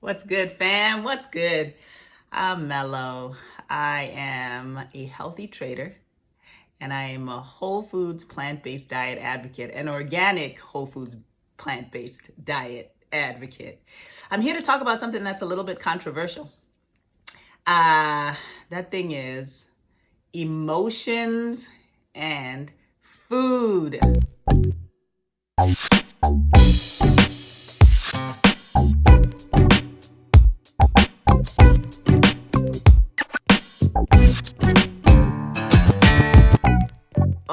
What's good, fam? What's good? I'm Mello. I am a healthy trader, and I am a whole foods plant-based diet advocate, an organic whole foods plant-based diet advocate. I'm here to talk about something that's a little bit controversial. That thing is emotions and food.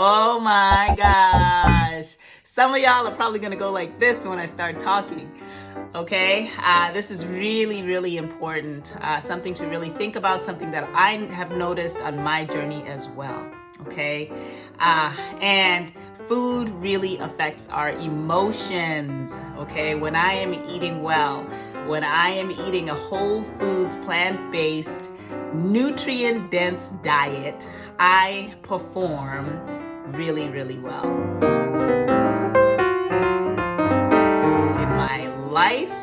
Oh my gosh. Some of y'all are probably gonna go like this when I start talking. Okay, this is really, really important. Something to really think about, something that I have noticed on my journey as well. Okay, and food really affects our emotions. Okay, when I am eating well, when I am eating a whole foods, plant-based, nutrient-dense diet, I perform really, really well. In my life,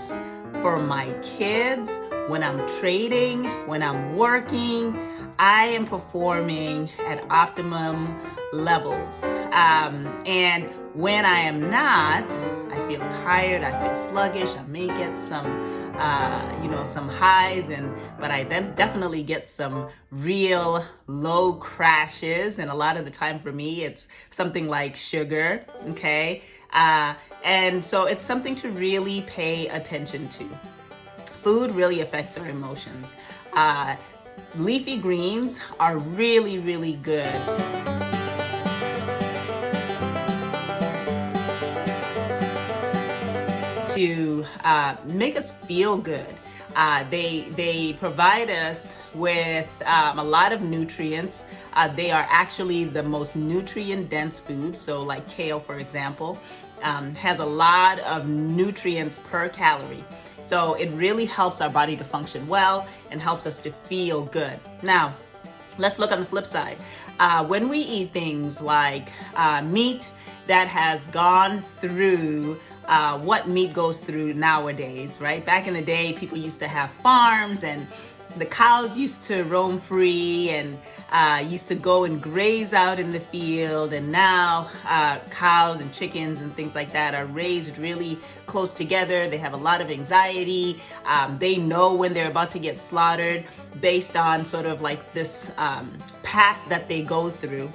for my kids, when I'm trading, when I'm working, I am performing at optimum levels. And when I am not, I feel tired, I feel sluggish, I may get some highs, but I then definitely get some real low crashes. And a lot of the time for me, it's something like sugar, okay? And so it's something to really pay attention to. Food really affects our emotions. Leafy greens are really, really good to make us feel good. They provide us with a lot of nutrients. They are actually the most nutrient-dense food. So like kale, for example, has a lot of nutrients per calorie. So it really helps our body to function well and helps us to feel good. Now, let's look on the flip side. When we eat things like meat that has gone through what meat goes through nowadays, right? Back in the day, people used to have farms and the cows used to roam free and used to go and graze out in the field. And now cows and chickens and things like that are raised really close together. They have a lot of anxiety. They know when they're about to get slaughtered based on sort of like this path that they go through.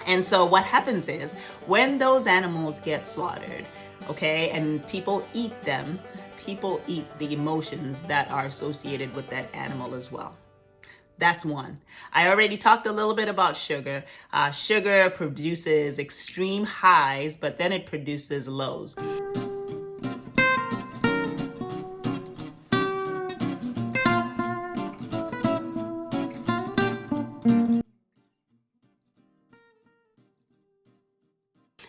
And so what happens is when those animals get slaughtered, okay, and people eat them, people eat the emotions that are associated with that animal as well. That's one. I already talked a little bit about sugar. Sugar produces extreme highs, but then it produces lows.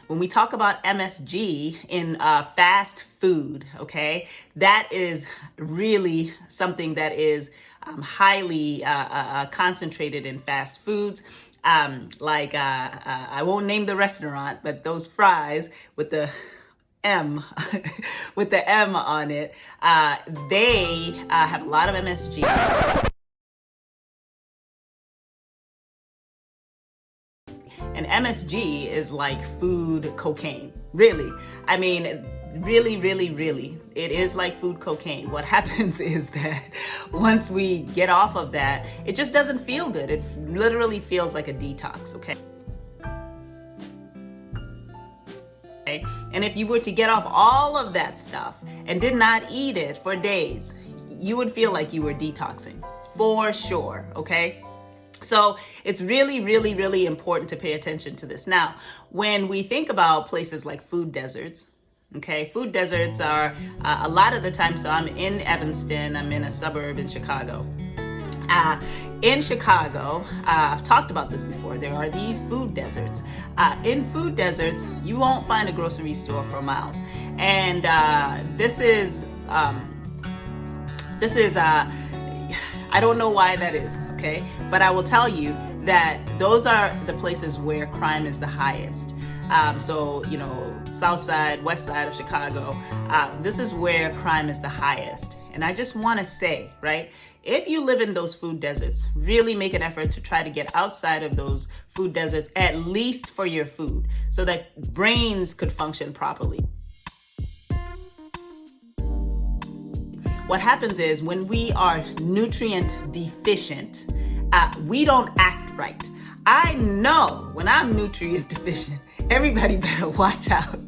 When we talk about MSG in fast food, okay, that is really something that is highly concentrated in fast foods. I won't name the restaurant, but those fries with the M, with the M on it, they have a lot of MSG. And MSG is like food cocaine, really. I mean, really, really, really, it is like food cocaine. What happens is that once we get off of that, it just doesn't feel good. It literally feels like a detox, okay? And if you were to get off all of that stuff and did not eat it for days, you would feel like you were detoxing, for sure, okay? So it's really, really, really important to pay attention to this. Now, when we think about places like food deserts, okay, food deserts are a lot of the time, so I'm in Evanston, I'm in a suburb in Chicago. In Chicago, I've talked about this before, there are these food deserts. In food deserts, you won't find a grocery store for miles. And this is I don't know why that is, okay? But I will tell you that those are the places where crime is the highest. So, south side, west side of Chicago, this is where crime is the highest. And I just want to say, right, if you live in those food deserts, really make an effort to try to get outside of those food deserts, at least for your food, so that brains could function properly. What happens is when we are nutrient deficient, we don't act right. I know when I'm nutrient deficient, everybody better watch out.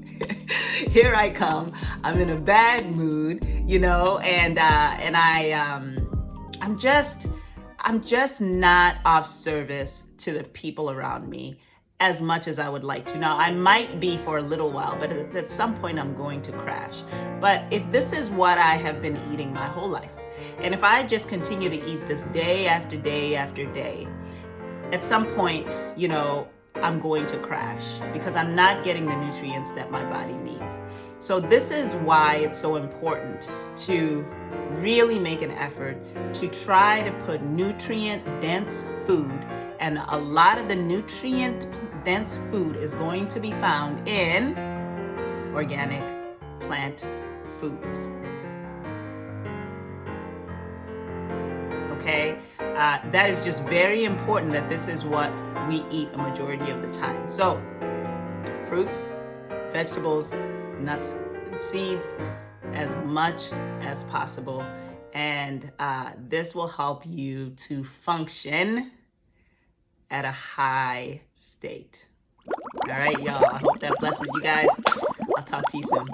Here I come. I'm in a bad mood, and I'm just not of service to the people around me as much as I would like to. Now, I might be for a little while, but at some point I'm going to crash. But if this is what I have been eating my whole life, and if I just continue to eat this day after day after day, at some point, I'm going to crash because I'm not getting the nutrients that my body needs. So this is why it's so important to really make an effort to try to put nutrient-dense food, and a lot of the nutrient-dense food is going to be found in organic plant foods. Okay, that is just very important that this is what we eat a majority of the time. So fruits, vegetables, nuts, and seeds as much as possible. And this will help you to function at a high state. All right, y'all. I hope that blesses you guys. I'll talk to you soon.